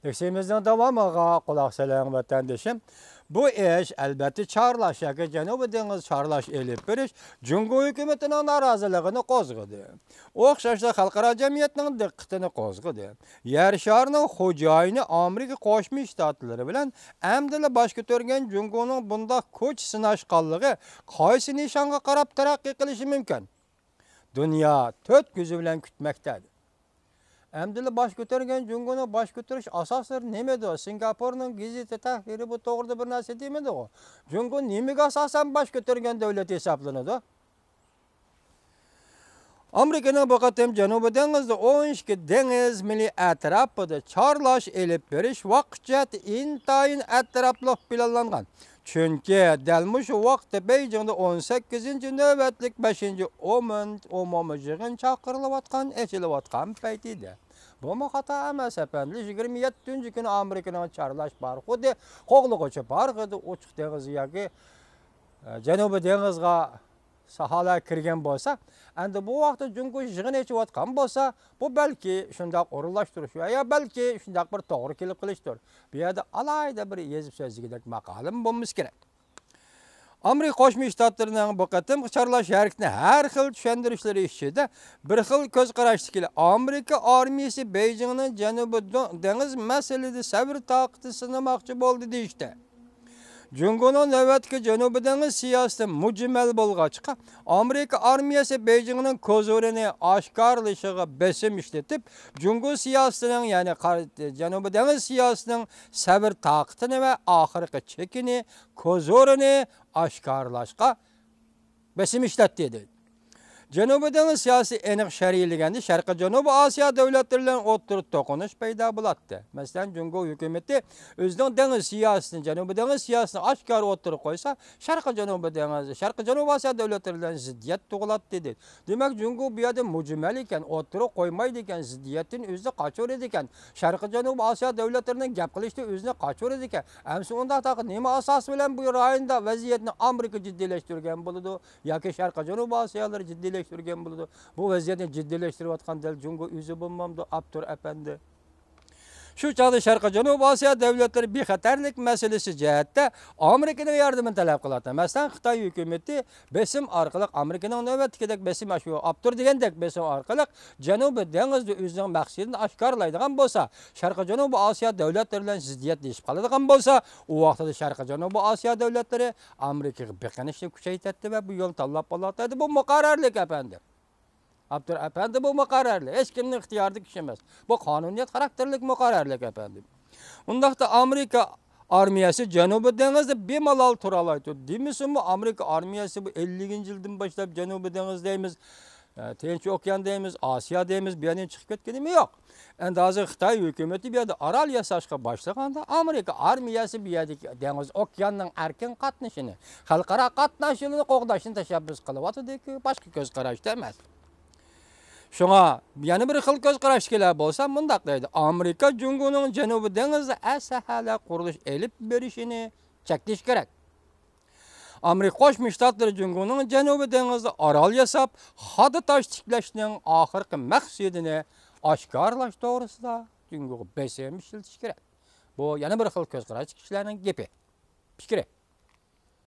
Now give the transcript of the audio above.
Deksimizin davamıga kulak salan vatandaşım. Bu iş elbette çarlaş, yaki Janubi Deniz çarlaş elip biriş, Cungo hükümetinin narazılığını qozgıdı. Oqşaşda xalqara cemiyetinin diqqatini qozgıdı. Yer şarının hocayını Amerika Qo'shma Shtatlari bilan amdili baş ko'targan Jungoning bunda kuch sinashqanligi qaysi nishonga qarab taraqqiy qilishi mumkin? Dünya to'rt ko'zi bilan kutmoqda. Amdili baş ko'targan Jungoning baş ko'tarish asoslari nimada? Singapurning gazeta tahriri bu to'g'rida bir narsa demadi o. Jungo nimaga asosan baş ko'targan davlat hisoblanadi? Amerika'nın bu qatim Janubi dengizda 12 dengiz mili atrofida çarlash elib berish vaqtcha intayin atrofli planlangan. Chunki dal shu vaqtda Beijingda 18-navbatlik 5-umumiy yig'in chaqirilayotgan, echilayotgan payt edi. Bu xato emas efendim. 27-kuni Amerikaning çarlash barxudi qo'g'lig'icha barxidi ochiq dengiz yoki Janubi dengizga sahala kirgan bo'lsa, endi bu vaqtda Jungo yig'in echayotgan bo'lsa, bu balki shundoq o'rinlashtirish ya balki shundoq bir to'g'ri kelib qilishdir. Bu yerda alayda bir yezib so'zligidek maqolam bo'lmasi kerak. Amerika Qo'shma Shtatlarining bu qatim çarlash harakatini har xil tushuntirishlari ichida bir xil ko'z qarashli Amerika armiyasi Beijingning Janubi dengiz masalasida sabr toqatini sinamoqchi bo'ldi deyishdi. Jungoning navbatdagi Janubi dengiz siyosati mujmal bo'lg'achqa, Amerika armiyasi Beijingning ko'zorini oshkorlashiga besim ishlatib, Jungo siyosatining, ya'ni Janubi dengiz siyosatining sabr toqatini va oxirgi chekini ko'zorini oshkorlashga besim ishlatdi dedi. Janubi dengiz siyosati aniq shar'iylaganda Sharqiy Janubiy Osiyo davlatlari bilan o'tirib to'qinish paydo bo'ladi. Masalan, Jungo hukumatı o'zining dengiz siyosatini, Janubi dengiz siyosatini oshkor o'tirib qo'ysa, Sharqiy Janubiy Osiyo davlatlari bilan ziddiyat tug'iladi dedi. Demak, Jungo bu yerda mujmal ekan, o'tirib qo'ymaydi ekan, ziddiyatni o'zida qochiradi ekan. Sharqiy Janubiy Osiyo davlatlarining gap qilishda o'zini qochiradi ekan. Ammo unda nima asos bilan bu rayonda vaziyatni Amerika jiddiylashtirgan bo'ladi yoki Sharqiy Janubiy Osiyolar jiddiylashtirgan bo'ladi. Bu vaziyatni jiddiyleştiriyotgan del Jungo o'zi bo'lmamdi, Abdur efendi. Shu chog'da Sharqiy Janubiy Osiyo davlatlari bexatarlik masalasi jihatda Amerikaning yordamini talab qiladi. Masalan, Xitoy hukumatı besim orqali Amerikaning navbatdagidek besim shu Abdur degandek besim orqali Janubiy dengizda o'zining maqsadini oshkorlaydigan bo'lsa, Sharqiy Janubiy Osiyo davlatlari bilan ziddiyatleşib qoladigan bo'lsa, u vaqtda Sharqiy Janubiy Osiyo davlatlari Amerikaga beqinishni kuchaytiradi va bu yo'l tanlab qoladi. Bu muqarrarlik efendim. Abdur efendi bu muqarrarlik. Hech kimning ixtiyoridagi ish emas. Bu qonuniyat xarakterlik muqarrarlik efendim. Undaqda Amerika armiyasi Janubiy dengizda bemalol tura oladi. Demisimi Amerika armiyasi bu 50-yildan boshlab Janubiy dengiz deymiz, Tinch okean deymiz, Osiyo deymiz, bu yerdan chiqib ketganimi yo'q. Endi hozir Xitoy hukumatı bu yerda orol yasashga boshlaganda Amerika armiyasi bu yerdagi dengiz okeanning erkin qatnashini, xalqaro qatnashini qo'g'dashni tashabbus qilyapti-ku, boshqa ko'z qarashda emas. Şuna yana bir xil ko'z qarash kelar bo'lsa, mundaq deydi. Amerika Jungoning Janubiy dengizda asahala qurilish elib berishini cheklash kerak. Amerika Qo'shma Shtatlari Jungoning Janubiy dengizda orol yasab, hodi tosh tiklashning oxirgi maqsadini oshkorlash to'g'risida Jungoga besim ishlatish kerak. Bu yana bir xil ko'z qarash kishilarning gapi, fikri.